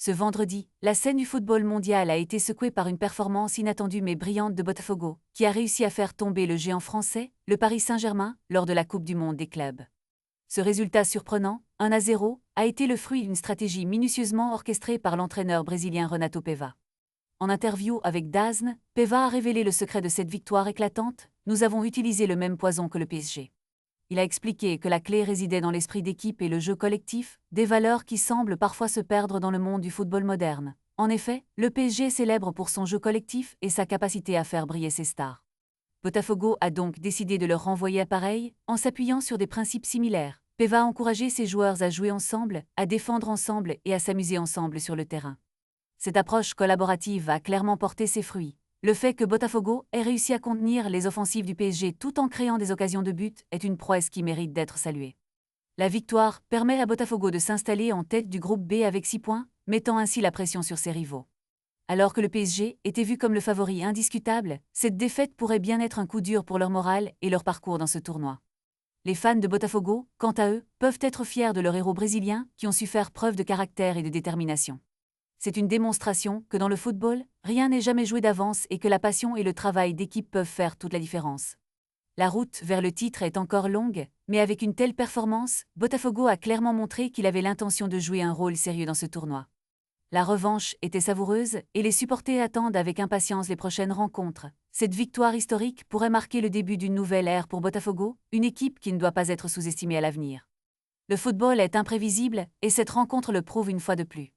Ce vendredi, la scène du football mondial a été secouée par une performance inattendue mais brillante de Botafogo, qui a réussi à faire tomber le géant français, le Paris Saint-Germain, lors de la Coupe du Monde des clubs. Ce résultat surprenant, 1-0, a été le fruit d'une stratégie minutieusement orchestrée par l'entraîneur brésilien Renato Paiva. En interview avec DAZN, Paiva a révélé le secret de cette victoire éclatante. « Nous avons utilisé le même poison que le PSG. » Il a expliqué que la clé résidait dans l'esprit d'équipe et le jeu collectif, des valeurs qui semblent parfois se perdre dans le monde du football moderne. En effet, le PSG est célèbre pour son jeu collectif et sa capacité à faire briller ses stars. Botafogo a donc décidé de leur renvoyer à pareil, en s'appuyant sur des principes similaires. Paiva a encouragé ses joueurs à jouer ensemble, à défendre ensemble et à s'amuser ensemble sur le terrain. Cette approche collaborative a clairement porté ses fruits. Le fait que Botafogo ait réussi à contenir les offensives du PSG tout en créant des occasions de but est une prouesse qui mérite d'être saluée. La victoire permet à Botafogo de s'installer en tête du groupe B avec 6 points, mettant ainsi la pression sur ses rivaux. Alors que le PSG était vu comme le favori indiscutable, cette défaite pourrait bien être un coup dur pour leur morale et leur parcours dans ce tournoi. Les fans de Botafogo, quant à eux, peuvent être fiers de leurs héros brésiliens qui ont su faire preuve de caractère et de détermination. C'est une démonstration que dans le football, rien n'est jamais joué d'avance et que la passion et le travail d'équipe peuvent faire toute la différence. La route vers le titre est encore longue, mais avec une telle performance, Botafogo a clairement montré qu'il avait l'intention de jouer un rôle sérieux dans ce tournoi. La revanche était savoureuse et les supporters attendent avec impatience les prochaines rencontres. Cette victoire historique pourrait marquer le début d'une nouvelle ère pour Botafogo, une équipe qui ne doit pas être sous-estimée à l'avenir. Le football est imprévisible et cette rencontre le prouve une fois de plus.